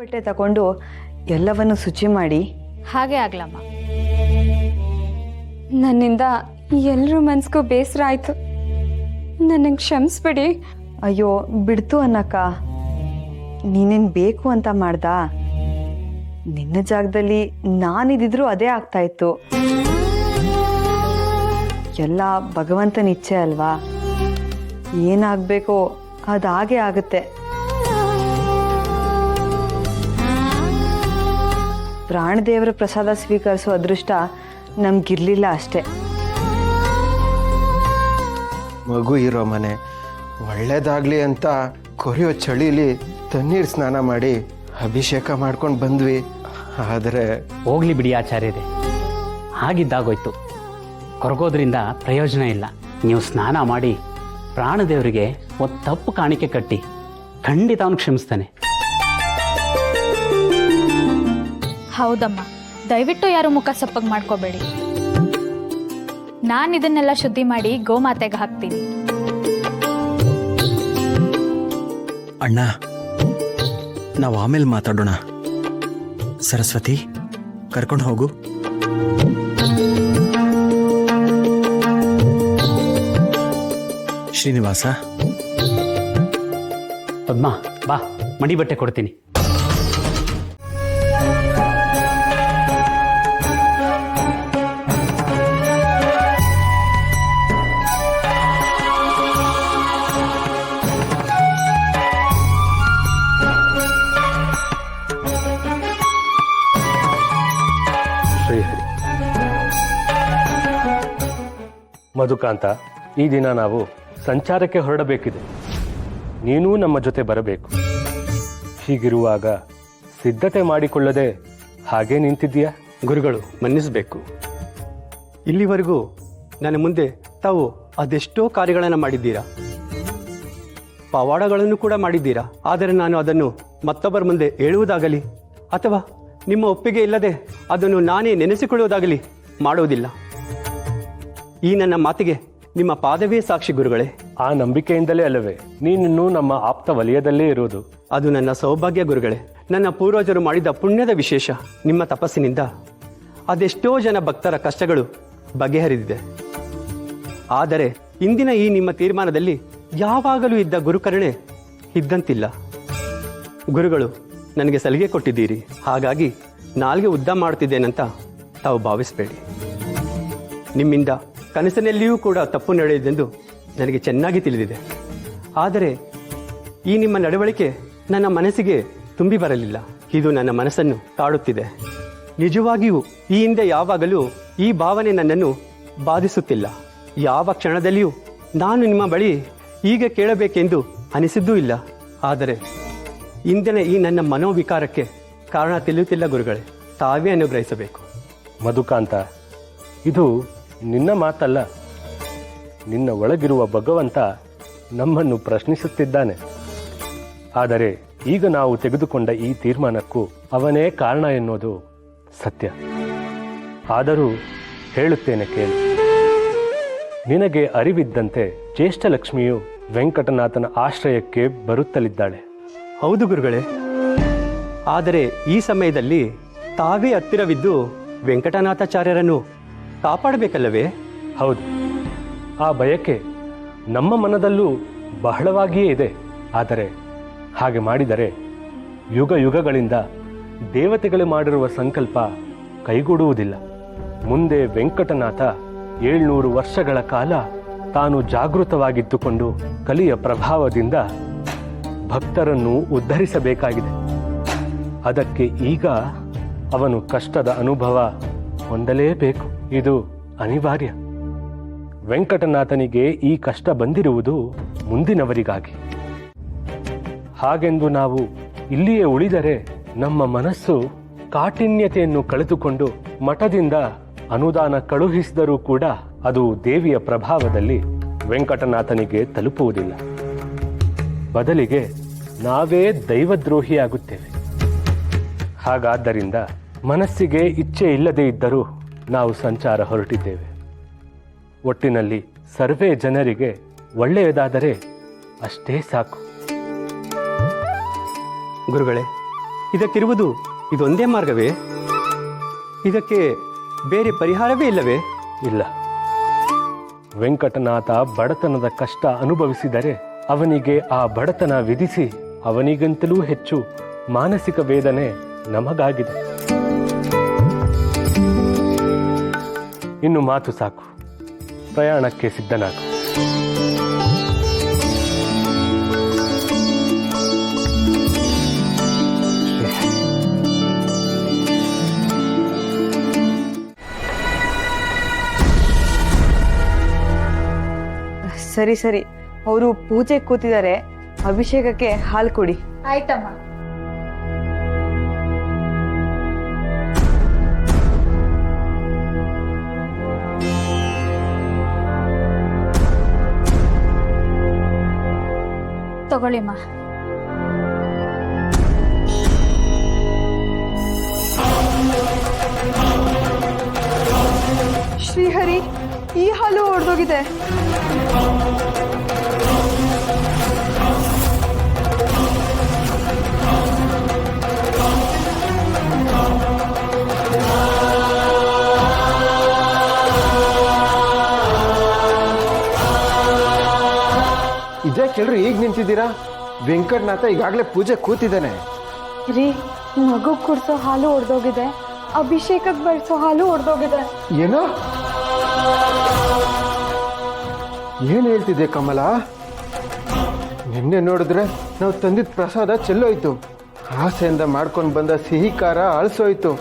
ಬಟ್ಟೆ ತಗೊಂಡು ಎಲ್ಲವನ್ನು ಶುಚಿ ಮಾಡಿ. ಹಾಗೆ ಆಗ್ಲಮ್ಮ. ನನ್ನಿಂದ ಎಲ್ಲರ ಮನ್ಸಿಗೂ ಬೇಸರ ಆಯಿತು. ನನಗೆ ಕ್ಷಮಿಸ್ಬಿಡಿ. ಅಯ್ಯೋ ಬಿಡ್ತು ಅನ್ನಕ್ಕ, ನೀನೇನು ಬೇಕು ಅಂತ ಮಾಡ್ದ? ನಿನ್ನ ಜಾಗದಲ್ಲಿ ನಾನಿದ್ದಿದ್ರೂ ಅದೇ ಆಗ್ತಾ ಇತ್ತು. ಎಲ್ಲ ಭಗವಂತನ ಇಚ್ಛೆ ಅಲ್ವಾ, ಏನಾಗಬೇಕೋ ಅದು ಹಾಗೆ ಆಗುತ್ತೆ. ಪ್ರಾಣದೇವರ ಪ್ರಸಾದ ಸ್ವೀಕರಿಸೋ ಅದೃಷ್ಟ ನಮ್ಗಿರ್ಲಿಲ್ಲ ಅಷ್ಟೇ. ಮಗು ಇರೋ ಮನೆ ಒಳ್ಳೇದಾಗ್ಲಿ ಅಂತ ಕೊರೆಯೋ ಚಳಿಲಿ ತಣ್ಣೀರು ಸ್ನಾನ ಮಾಡಿ ಅಭಿಷೇಕ ಮಾಡ್ಕೊಂಡು ಬಂದ್ವಿ. ಆದರೆ ಹೋಗ್ಲಿ ಬಿಡಿ ಆಚಾರ್ಯರೇ, ಹಾಗಿದ್ದಾಗೋಯ್ತು. ಕೊರಗೋದ್ರಿಂದ ಪ್ರಯೋಜನ ಇಲ್ಲ. ನೀವು ಸ್ನಾನ ಮಾಡಿ ಪ್ರಾಣದೇವರಿಗೆ ಒಂದು ತಪ್ಪು ಕಾಣಿಕೆ ಕಟ್ಟಿ, ಖಂಡಿತ ಅವನು ಕ್ಷಮಿಸ್ತಾನೆ. ಹೌದಮ್ಮ, ದಯವಿಟ್ಟು ಯಾರು ಮುಖ ಸಪ್ಪಗೆ ಮಾಡ್ಕೋಬೇಡಿ. ನಾನು ಇದನ್ನೆಲ್ಲ ಶುದ್ಧಿ ಮಾಡಿ ಗೋಮಾತೆಗೆ ಹಾಕ್ತೀನಿ. ಅಣ್ಣ, ನಾವು ಆಮೇಲೆ ಮಾತಾಡೋಣ. ಸರಸ್ವತಿ, ಕರ್ಕೊಂಡು ಹೋಗು. ಶ್ರೀನಿವಾಸ, ಪದ್ಮ ಬಾ, ಮಡಿ ಬಟ್ಟೆ ಕೊಡ್ತೀನಿ. ಶ್ರೀಹರಿ. ಮಧುಕಾಂತ, ಈ ದಿನ ನಾವು ಸಂಚಾರಕ್ಕೆ ಹೊರಡಬೇಕಿದೆ. ನೀನೂ ನಮ್ಮ ಜೊತೆ ಬರಬೇಕು. ಹೀಗಿರುವಾಗ ಸಿದ್ಧತೆ ಮಾಡಿಕೊಳ್ಳದೆ ಹಾಗೆ ನಿಂತಿದ್ದೀಯಾ? ಗುರುಗಳು ಮನ್ನಿಸಬೇಕು. ಇಲ್ಲಿವರೆಗೂ ನನ್ನ ಮುಂದೆ ತಾವು ಅದೆಷ್ಟೋ ಕಾರ್ಯಗಳನ್ನು ಮಾಡಿದ್ದೀರಾ, ಪವಾಡಗಳನ್ನು ಕೂಡ ಮಾಡಿದ್ದೀರಾ. ಆದರೆ ನಾನು ಅದನ್ನು ಮತ್ತೊಬ್ಬರ ಮುಂದೆ ಹೇಳುವುದಾಗಲಿ ಅಥವಾ ನಿಮ್ಮ ಒಪ್ಪಿಗೆ ಇಲ್ಲದೆ ಅದನ್ನು ನಾನೇ ನೆನೆಸಿಕೊಳ್ಳುವುದಾಗಲಿ ಮಾಡುವುದಿಲ್ಲ. ಈ ನನ್ನ ಮಾತಿಗೆ ನಿಮ್ಮ ಪಾದವೇ ಸಾಕ್ಷಿ ಗುರುಗಳೇ. ಆ ನಂಬಿಕೆಯಿಂದಲೇ ಅಲ್ಲವೇ ನೀನಿನ್ನೂ ನಮ್ಮ ಆಪ್ತ ವಲಯದಲ್ಲೇ ಇರೋದು? ಅದು ನನ್ನ ಸೌಭಾಗ್ಯ ಗುರುಗಳೇ. ನನ್ನ ಪೂರ್ವಜರು ಮಾಡಿದ ಪುಣ್ಯದ ವಿಶೇಷ. ನಿಮ್ಮ ತಪಸ್ಸಿನಿಂದ ಅದೆಷ್ಟೋ ಜನ ಭಕ್ತರ ಕಷ್ಟಗಳು ಬಗೆಹರಿದಿದೆ. ಆದರೆ ಇಂದಿನ ಈ ನಿಮ್ಮ ತೀರ್ಮಾನದಲ್ಲಿ ಯಾವಾಗಲೂ ಇದ್ದ ಗುರುಕರುಣೆ ಇದ್ದಂತಿಲ್ಲ. ಗುರುಗಳು ನನಗೆ ಸಲಿಗೆ ಕೊಟ್ಟಿದ್ದೀರಿ, ಹಾಗಾಗಿ ನಾಲ್ಗೆ ಉದ್ದ ಮಾಡ್ತಿದ್ದೇನಂತ ತಾವು ಭಾವಿಸಬೇಡಿ. ನಿಮ್ಮಿಂದ ಕನಸಿನಲ್ಲಿಯೂ ಕೂಡ ತಪ್ಪು ನಡೆಯುವುದೆಂದು ನನಗೆ ಚೆನ್ನಾಗಿ ತಿಳಿದಿದೆ. ಆದರೆ ಈ ನಿಮ್ಮ ನಡವಳಿಕೆ ನನ್ನ ಮನಸ್ಸಿಗೆ ತುಂಬಿ ಬರಲಿಲ್ಲ. ಇದು ನನ್ನ ಮನಸ್ಸನ್ನು ಕಾಡುತ್ತಿದೆ. ನಿಜವಾಗಿಯೂ ಈ ಹಿಂದೆ ಯಾವಾಗಲೂ ಈ ಭಾವನೆ ನನ್ನನ್ನು ಬಾಧಿಸುತ್ತಿಲ್ಲ. ಯಾವ ಕ್ಷಣದಲ್ಲಿಯೂ ನಾನು ನಿಮ್ಮ ಬಳಿ ಹೀಗೆ ಕೇಳಬೇಕೆಂದು ಅನಿಸಿದ್ದೂ ಇಲ್ಲ. ಆದರೆ ಇಂದಿನ ಈ ನನ್ನ ಮನೋವಿಕಾರಕ್ಕೆ ಕಾರಣ ತಿಳಿಯುತ್ತಿಲ್ಲ ಗುರುಗಳೇ. ತಾವೇ ಅನುಗ್ರಹಿಸಬೇಕು. ಮಧುಕಾಂತ, ಇದು ನಿನ್ನ ಮಾತಲ್ಲ. ನಿನ್ನ ಒಳಗಿರುವ ಭಗವಂತ ನಮ್ಮನ್ನು ಪ್ರಶ್ನಿಸುತ್ತಿದ್ದಾನೆ. ಆದರೆ ಈಗ ನಾವು ತೆಗೆದುಕೊಂಡ ಈ ತೀರ್ಮಾನಕ್ಕೂ ಅವನೇ ಕಾರಣ ಎನ್ನುವುದು ಸತ್ಯ. ಆದರೂ ಹೇಳುತ್ತೇನೆ ಕೇಳು. ನಿನಗೆ ಅರಿವಿದ್ದಂತೆ ಜ್ಯೇಷ್ಠಲಕ್ಷ್ಮಿಯು ವೆಂಕಟನಾಥನ ಆಶ್ರಯಕ್ಕೆ ಬರುತ್ತಲಿದ್ದಾಳೆ. ಹೌದು ಗುರುಗಳೇ. ಆದರೆ ಈ ಸಮಯದಲ್ಲಿ ತಾವೇ ಹತ್ತಿರವಿದ್ದು ವೆಂಕಟನಾಥಾಚಾರ್ಯರನ್ನು ಕಾಪಾಡಬೇಕಲ್ಲವೇ? ಹೌದು, ಆ ಬಯಕೆ ನಮ್ಮ ಮನದಲ್ಲೂ ಬಹಳವಾಗಿಯೇ ಇದೆ. ಆದರೆ ಹಾಗೆ ಮಾಡಿದರೆ ಯುಗ ಯುಗಗಳಿಂದ ದೇವತೆಗಳು ಮಾಡಿರುವ ಸಂಕಲ್ಪ ಕೈಗೂಡುವುದಿಲ್ಲ. ಮುಂದೆ ವೆಂಕಟನಾಥ 700 ವರ್ಷಗಳ ಕಾಲ ತಾನು ಜಾಗೃತವಾಗಿದ್ದುಕೊಂಡು ಕಲಿಯ ಪ್ರಭಾವದಿಂದ ಭಕ್ತರನ್ನು ಉದ್ಧರಿಸಬೇಕಾಗಿದೆ. ಅದಕ್ಕೆ ಈಗ ಅವನು ಕಷ್ಟದ ಅನುಭವ ಹೊಂದಲೇಬೇಕು. ಇದು ಅನಿವಾರ್ಯ. ವೆಂಕಟನಾಥನಿಗೆ ಈ ಕಷ್ಟ ಬಂದಿರುವುದು ಮುಂದಿನವರಿಗಾಗಿ. ಹಾಗೆಂದು ನಾವು ಇಲ್ಲಿಯೇ ಉಳಿದರೆ ನಮ್ಮ ಮನಸ್ಸು ಕಾಠಿಣ್ಯತೆಯನ್ನು ಕಳೆದುಕೊಂಡು ಮಠದಿಂದ ಅನುದಾನ ಕಳುಹಿಸಿದರೂ ಕೂಡ ಅದು ದೇವಿಯ ಪ್ರಭಾವದಲ್ಲಿ ವೆಂಕಟನಾಥನಿಗೆ ತಲುಪುವುದಿಲ್ಲ. ಬದಲಿಗೆ ನಾವೇ ದೈವದ್ರೋಹಿಯಾಗುತ್ತೇವೆ. ಹಾಗಾದ್ದರಿಂದ ಮನಸ್ಸಿಗೆ ಇಚ್ಛೆ ಇಲ್ಲದೇ ಇದ್ದರೂ ನಾವು ಸಂಚಾರ ಹೊರಟಿದ್ದೇವೆ. ಒಟ್ಟಿನಲ್ಲಿ ಸರ್ವೇ ಜನರಿಗೆ ಒಳ್ಳೆಯದಾದರೆ ಅಷ್ಟೇ ಸಾಕು. ಗುರುಗಳೇ, ಇದಕ್ಕಿರುವುದು ಇದೊಂದೇ ಮಾರ್ಗವೇ? ಇದಕ್ಕೆ ಬೇರೆ ಪರಿಹಾರವೇ ಇಲ್ಲವೇ? ಇಲ್ಲ. ವೆಂಕಟನಾಥ ಬಡತನದ ಕಷ್ಟ ಅನುಭವಿಸಿದರೆ ಅವನಿಗೆ ಆ ಬಡತನ ವಿಧಿಸಿ ಅವನಿಗಂತಲೂ ಹೆಚ್ಚು ಮಾನಸಿಕ ವೇದನೆ ನಮಗಾಗಿದೆ. ಇನ್ನು ಮಾತು ಸಾಕು, ಪ್ರಯಾಣಕ್ಕೆ ಸಿದ್ಧನಾಗು. ಸರಿ ಸರಿ, ಅವರು ಪೂಜೆ ಕೂತಿದ್ದಾರೆ, ಅಭಿಷೇಕಕ್ಕೆ ಹಾಲು ಕೊಡಿ. ಆಯ್ತಮ್ಮ. ತಗೊಳ್ಳಿಮ್ಮ. ಶ್ರೀಹರಿ, ಈ ಹಾಲು ಒಡೆದೋಗಿದೆ. ಇದೇ ಕೇಳ್ರಿ, ಈಗ ನಿಂತಿದ್ದೀರಾ? ವೆಂಕಟನಾಥ ಈಗಾಗಲೇ ಪೂಜೆ ಕೂತಿದ್ದಾನೆ. ರೀ, ಮಗು ಕುಡ್ಸೋ ಹಾಲು ಒಡೆದೋಗಿದೆ, ಅಭಿಷೇಕಕ್ಕೆ ಬಳಸೋ ಹಾಲು ಒಡೆದೋಗಿದೆ. ಏನೋ ಏನು ಹೇಳ್ತಿದ್ದೆ ಕಮಲ? ನಿನ್ನೆ ನೋಡಿದ್ರೆ ನಾವು ತಂದಿದ್ದ ಪ್ರಸಾದ ಚೆಲ್ಲೋಯ್ತು, ಆಸೆಯಿಂದ ಮಾಡ್ಕೊಂಡು ಬಂದ ಸಿಹಿ ಖಾರ ಅಳಿಸೋಯ್ತು.